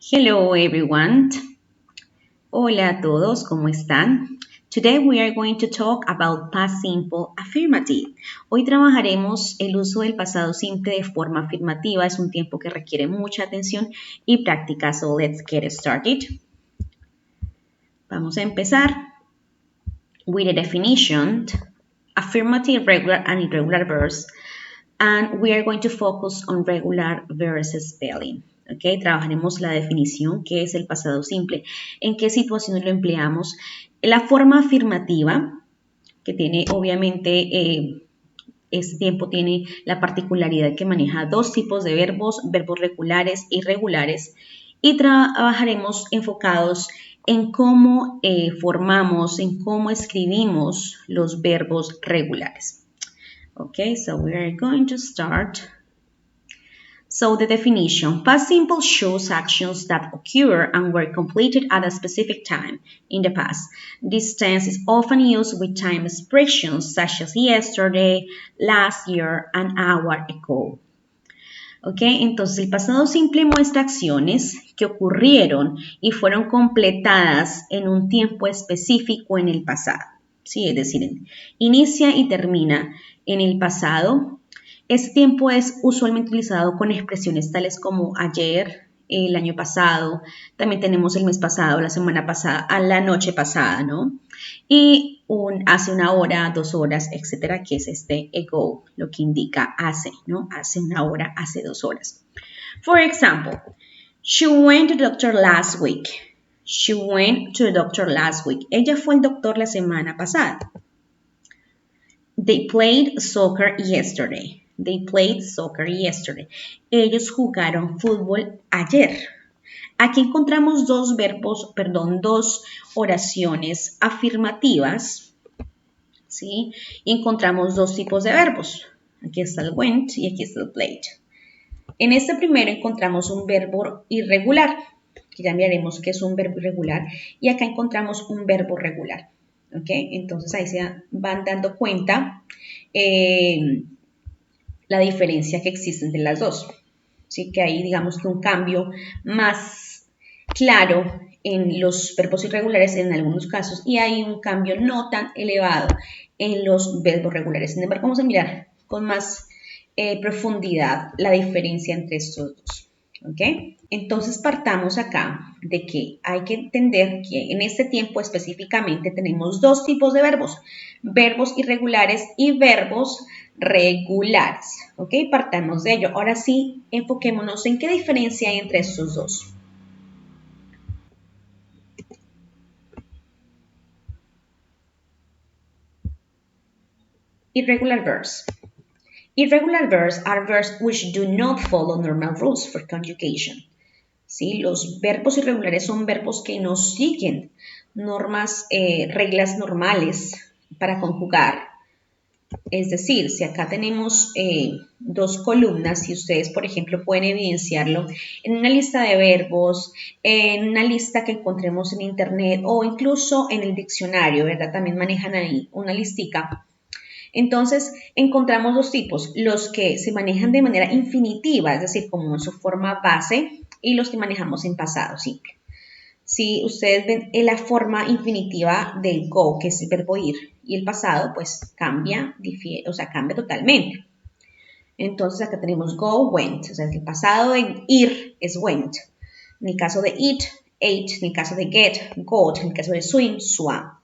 Hello everyone. Hola a todos, ¿cómo están? Today we are going to talk about past simple affirmative. Hoy trabajaremos el uso del pasado simple de forma afirmativa. Es un tiempo que requiere mucha atención y práctica. So let's get started. Vamos a empezar with a definition, affirmative, regular and irregular verbs. And we are going to focus on regular verb spelling. Okay, trabajaremos la definición, qué es el pasado simple, en qué situaciones lo empleamos, la forma afirmativa, que tiene obviamente, este tiempo tiene la particularidad que maneja dos tipos de verbos, verbos regulares e irregulares, y trabajaremos enfocados en cómo formamos, en cómo escribimos los verbos regulares. Okay, so we are going to start. So the definition, past simple shows actions that occur and were completed at a specific time in the past. This tense is often used with time expressions such as yesterday, last year, an hour ago. ¿Ok? Entonces el pasado simple muestra acciones que ocurrieron y fueron completadas en un tiempo específico en el pasado. ¿Sí? Es decir, inicia y termina en el pasado. Este tiempo es usualmente utilizado con expresiones tales como ayer, el año pasado, también tenemos el mes pasado, la semana pasada, a la noche pasada, ¿no? Y hace una hora, 2 horas, etcétera, que es este ago, lo que indica hace, ¿no? Hace una hora, hace 2 horas. For example, she went to the doctor last week. She went to the doctor last week. Ella fue al doctor la semana pasada. They played soccer yesterday. They played soccer yesterday. Ellos jugaron fútbol ayer. Aquí encontramos dos oraciones afirmativas, ¿sí? Y encontramos dos tipos de verbos. Aquí está el went y aquí está el played. En este primero encontramos un verbo irregular, que ya miraremos qué es un verbo irregular, y acá encontramos un verbo regular. ¿Ok? Entonces ahí se van dando cuenta la diferencia que existe entre las dos. ¿Sí? Que hay, digamos, que un cambio más claro en los verbos irregulares en algunos casos y hay un cambio no tan elevado en los verbos regulares. Sin embargo, vamos a mirar con más profundidad la diferencia entre estos dos. ¿Ok? Entonces partamos acá de que hay que entender que en este tiempo específicamente tenemos dos tipos de verbos, verbos irregulares y verbos regulares. ¿Ok? Partamos de ello. Ahora sí, enfoquémonos en qué diferencia hay entre estos dos. Irregular verbs. Irregular verbs are verbs which do not follow normal rules for conjugation. ¿Sí? Los verbos irregulares son verbos que no siguen reglas normales para conjugar. Es decir, si acá tenemos dos columnas, si ustedes, por ejemplo, pueden evidenciarlo en una lista de verbos, en una lista que encontremos en internet o incluso en el diccionario, ¿verdad? También manejan ahí una listica. Entonces, encontramos dos tipos, los que se manejan de manera infinitiva, es decir, como en su forma base, y los que manejamos en pasado simple. Si ustedes ven la forma infinitiva del go, que es el verbo ir, y el pasado, pues cambia totalmente. Entonces, acá tenemos go, went, o sea, el pasado de ir es went. En el caso de eat, ate, en el caso de get, got, en el caso de swim, swam.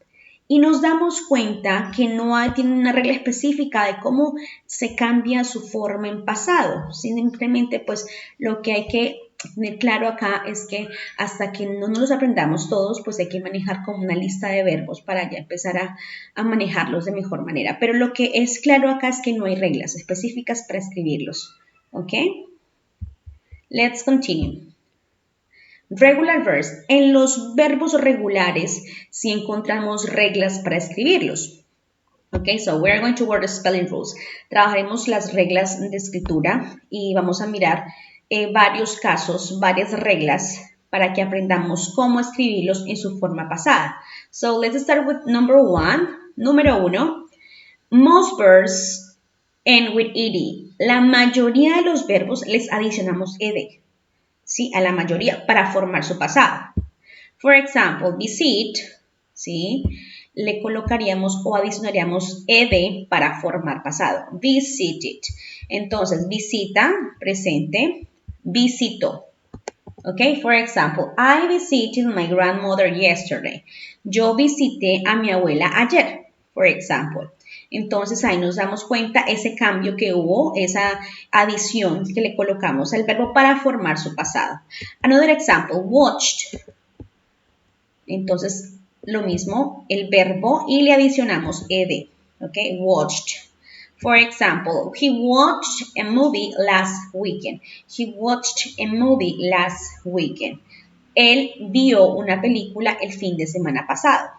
Y nos damos cuenta que no tiene una regla específica de cómo se cambia su forma en pasado. Simplemente, pues, lo que hay que tener claro acá es que hasta que no nos los aprendamos todos, pues hay que manejar como una lista de verbos para ya empezar a manejarlos de mejor manera. Pero lo que es claro acá es que no hay reglas específicas para escribirlos. ¿Ok? Let's continue. Regular verbs. En los verbos regulares sí encontramos reglas para escribirlos. Ok, so we're going to work the spelling rules. Trabajaremos las reglas de escritura y vamos a mirar varios casos, varias reglas para que aprendamos cómo escribirlos en su forma pasada. So let's start with number one. Número uno. Most verbs end with ed. La mayoría de los verbos les adicionamos ed. ¿sí? A la mayoría para formar su pasado. For example, visit, ¿sí? Le colocaríamos o adicionaríamos ed para formar pasado. Visited. Entonces, visita, presente, visitó. Ok, for example, I visited my grandmother yesterday. Yo visité a mi abuela ayer, for example. Entonces ahí nos damos cuenta ese cambio que hubo, esa adición que le colocamos al verbo para formar su pasado. Another example, watched. Entonces lo mismo, el verbo y le adicionamos ed. Ok, watched. For example, he watched a movie last weekend. He watched a movie last weekend. Él vio una película el fin de semana pasado.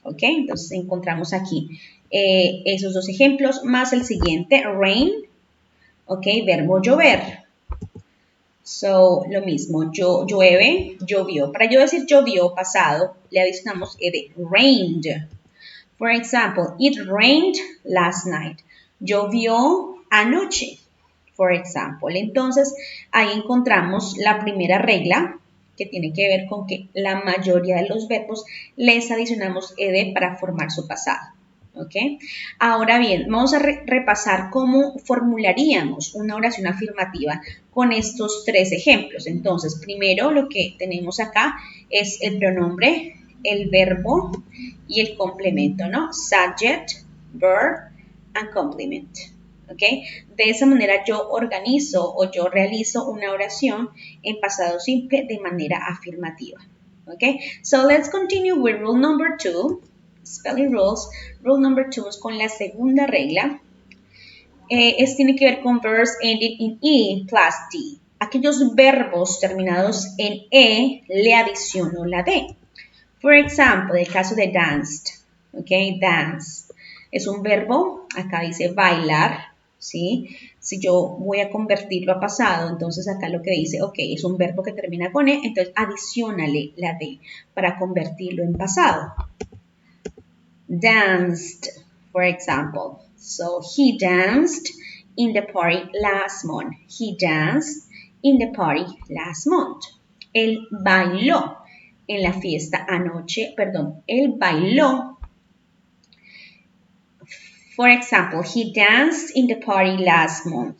¿Ok? Entonces encontramos aquí esos dos ejemplos, más el siguiente, rain. ¿Ok? Verbo llover. So, lo mismo, llueve, llovió. Para yo decir llovió pasado, le adicionamos ed, rained. For example, it rained last night. Llovió anoche, for example. Entonces, ahí encontramos la primera regla que tiene que ver con que la mayoría de los verbos les adicionamos ed para formar su pasado. ¿Ok? Ahora bien, vamos a repasar cómo formularíamos una oración afirmativa con estos tres ejemplos. Entonces, primero lo que tenemos acá es el pronombre, el verbo y el complemento, ¿no? Subject, verb, and complement. ¿Ok? De esa manera yo organizo o yo realizo una oración en pasado simple de manera afirmativa. ¿Ok? So let's continue with rule number 2, spelling rules. Rule number 2 es con la segunda regla. Tiene que ver con verbs ending in E plus D. Aquellos verbos terminados en E le adiciono la D. For example, el caso de danced, ¿ok? Dance. Es un verbo, acá dice bailar, ¿sí? Si yo voy a convertirlo a pasado, entonces acá lo que dice, ok, es un verbo que termina con E, entonces adicionale la D para convertirlo en pasado. Danced, for example. So, he danced in the party last month. He danced in the party last month. Él bailó en la fiesta anoche, perdón, él bailó. For example, he danced in the party last month.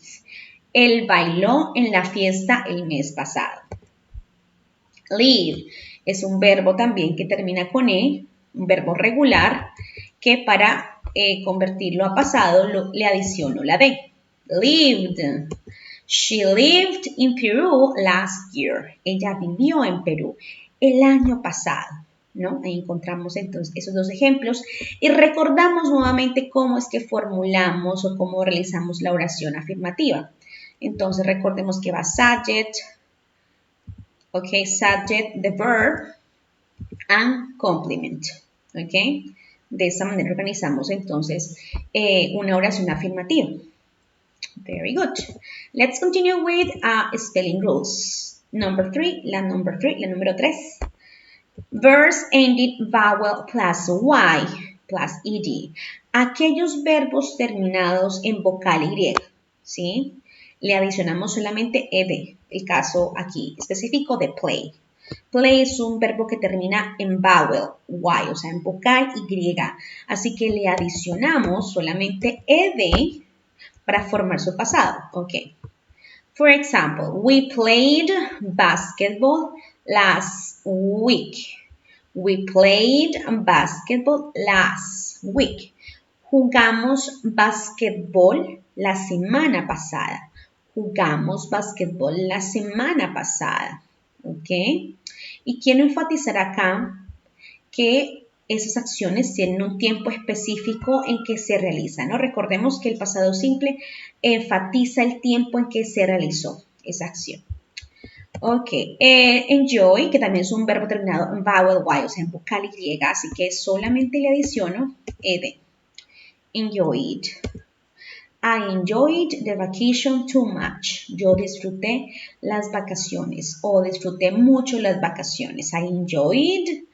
Él bailó en la fiesta el mes pasado. Live es un verbo también que termina con E, un verbo regular, que para convertirlo a pasado le adiciono la D. Lived. She lived in Peru last year. Ella vivió en Perú el año pasado, ¿no? Ahí encontramos entonces esos dos ejemplos y recordamos nuevamente cómo es que formulamos o cómo realizamos la oración afirmativa. Entonces recordemos que va subject, ok, subject, the verb, and complement, ok. De esa manera organizamos entonces una oración afirmativa. Very good. Let's continue with spelling rules. Number 3, la número 3. Verbs ending vowel plus y plus ed. Aquellos verbos terminados en vocal y, ¿sí? Le adicionamos solamente ed. El caso aquí específico de play. Play es un verbo que termina en vowel, y, o sea, en vocal y. Así que le adicionamos solamente ed para formar su pasado. Ok. For example, we played basketball last week. We played basketball last week. Jugamos basquetbol la semana pasada. Jugamos basquetbol la semana pasada. ¿Ok? Y quiero enfatizar acá que esas acciones tienen un tiempo específico en que se realizan, ¿no? Recordemos que el pasado simple enfatiza el tiempo en que se realizó esa acción. Ok, enjoy, que también es un verbo terminado en vowel y, o sea, en vocal y, así que solamente le adiciono ed. Enjoyed. I enjoyed the vacation too much. Yo disfruté las vacaciones o disfruté mucho las vacaciones. I enjoyed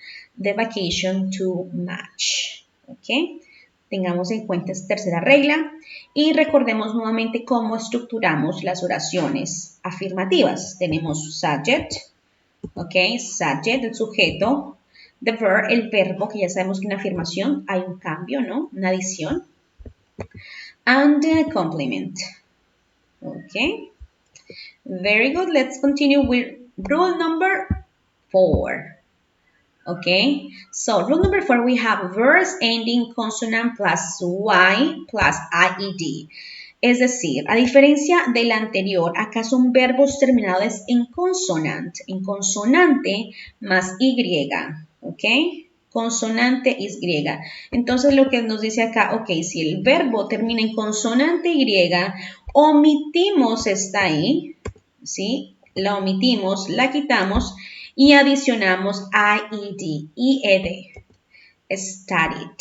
the vacation too much. ¿Ok? Tengamos en cuenta esta tercera regla y recordemos nuevamente cómo estructuramos las oraciones afirmativas. Tenemos subject, ¿ok? Subject, el sujeto, the verb, el verbo, que ya sabemos que en afirmación hay un cambio, ¿no? Una adición. And the complement, ¿ok? Very good. Let's continue with rule number 4. Okay, so rule number 4, we have verbs ending consonant plus y plus ied. Es decir, a diferencia del anterior, acá son verbos terminados en consonante más y, ¿ok? Consonante y. Entonces lo que nos dice acá, ok, si el verbo termina en consonante y, omitimos esta i, ¿sí? La omitimos, la quitamos y adicionamos ied, studied.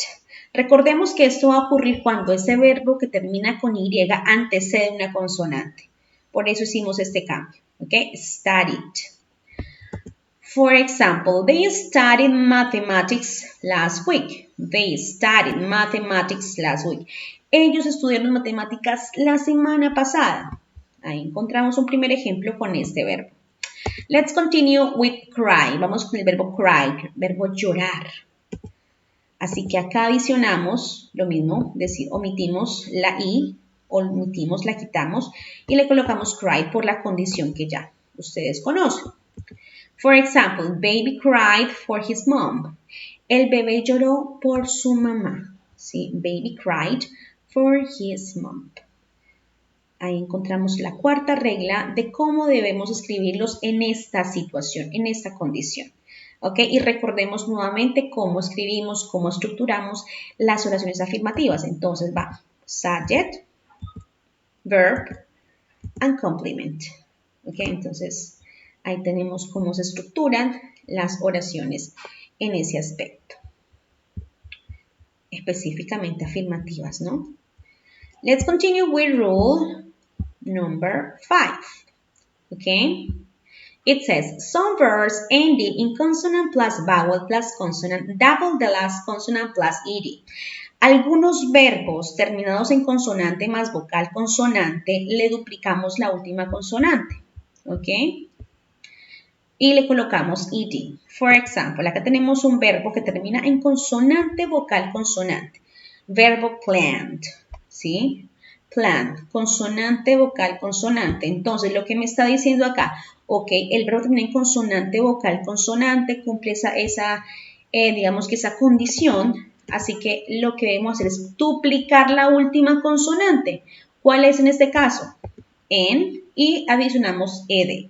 Recordemos que esto va a ocurrir cuando ese verbo que termina con y antecede una consonante. Por eso hicimos este cambio, ¿ok? Studied. For example, they studied mathematics last week. They studied mathematics last week. Ellos estudiaron matemáticas la semana pasada. Ahí encontramos un primer ejemplo con este verbo. Let's continue with cry. Vamos con el verbo cry, verbo llorar. Así que acá adicionamos lo mismo, decir, omitimos la i, omitimos, la quitamos y le colocamos cry por la condición que ya ustedes conocen. For example, baby cried for his mom. El bebé lloró por su mamá. ¿Sí? Baby cried for his mom. Ahí encontramos la cuarta regla de cómo debemos escribirlos en esta situación, en esta condición. ¿Ok? Y recordemos nuevamente cómo escribimos, cómo estructuramos las oraciones afirmativas. Entonces va subject, verb, and complement. ¿Ok? Entonces ahí tenemos cómo se estructuran las oraciones en ese aspecto. Específicamente afirmativas, ¿no? Let's continue with rule number 5. Okay? It says, some verbs ending in consonant plus vowel plus consonant double the last consonant plus ed. Algunos verbos terminados en consonante más vocal consonante le duplicamos la última consonante. ¿Ok? Y le colocamos ed. For example, acá tenemos un verbo que termina en consonante vocal consonante. Verbo plant, ¿sí? Plant, consonante vocal consonante. Entonces, lo que me está diciendo acá, ok, el verbo termina en consonante vocal consonante, cumple digamos que esa condición. Así que lo que debemos hacer es duplicar la última consonante. ¿Cuál es en este caso? En, y adicionamos ed.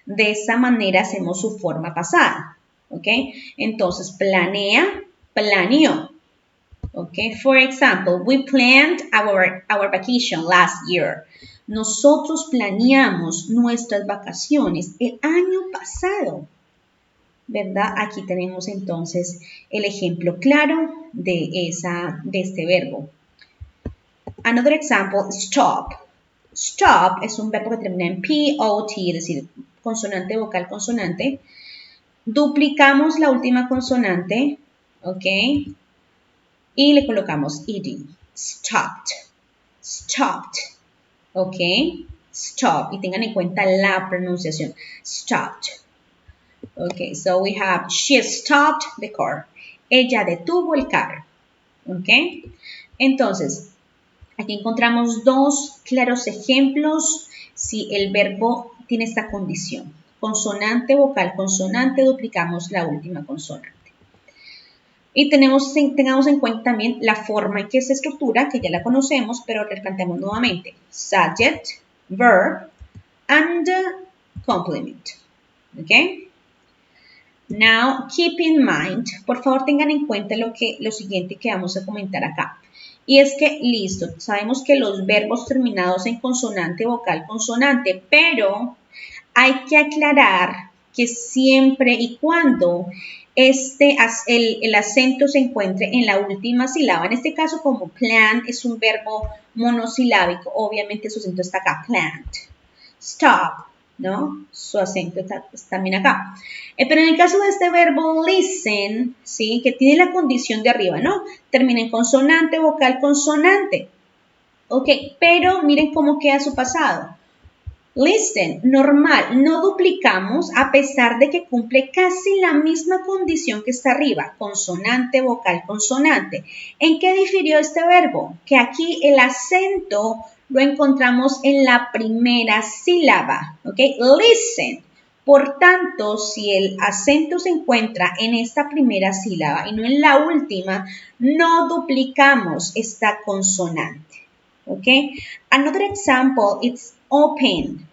De esa manera hacemos su forma pasada, ¿ok? Entonces, planea, planeó, ¿ok? For example, we planned our vacation last year. Nosotros planeamos nuestras vacaciones el año pasado, ¿verdad? Aquí tenemos entonces el ejemplo claro de este verbo. Another example, stop. Stop es un verbo que termina en P-O-T, es decir, consonante vocal consonante. Duplicamos la última consonante, ¿ok? Y le colocamos ed. Stopped. Stopped. ¿Ok? Stop. Y tengan en cuenta la pronunciación. Stopped. Ok, so we have, she stopped the car. Ella detuvo el carro. ¿Ok? Entonces, aquí encontramos dos claros ejemplos si el verbo tiene esta condición. Consonante, vocal, consonante, duplicamos la última consonante. Y tengamos en cuenta también la forma en que se estructura, que ya la conocemos, pero replanteamos nuevamente. Subject, verb, and complement. ¿Ok? Now, keep in mind, por favor tengan en cuenta lo siguiente que vamos a comentar acá. Y es que, listo, sabemos que los verbos terminados en consonante, vocal, consonante, pero hay que aclarar que siempre y cuando el acento se encuentre en la última sílaba. En este caso, como plan es un verbo monosilábico, obviamente su acento está acá, plant. Stop, ¿no? Su acento está también acá. Pero en el caso de este verbo listen, ¿sí? Que tiene la condición de arriba, ¿no? Termina en consonante, vocal, consonante. Ok, pero miren cómo queda su pasado. Listen, normal, no duplicamos a pesar de que cumple casi la misma condición que está arriba, consonante, vocal, consonante. ¿En qué difirió este verbo? Que aquí el acento lo encontramos en la primera sílaba, ¿ok? Listen. Por tanto, si el acento se encuentra en esta primera sílaba y no en la última, no duplicamos esta consonante, ¿ok? Another example is open.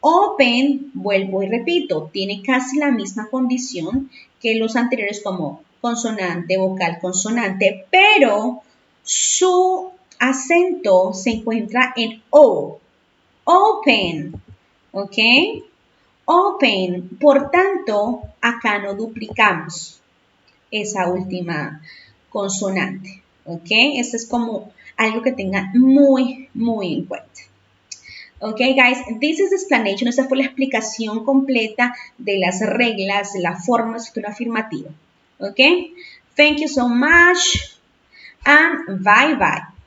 Open, vuelvo y repito, tiene casi la misma condición que los anteriores como consonante, vocal, consonante, pero su acento se encuentra en O. Open, ¿ok? Open, por tanto, acá no duplicamos esa última consonante, ¿ok? Esto es como algo que tengan muy en cuenta. Okay, guys, this is the explanation. Esta fue la explicación completa de las reglas, de la forma de escritura afirmativa. Okay, thank you so much and bye bye.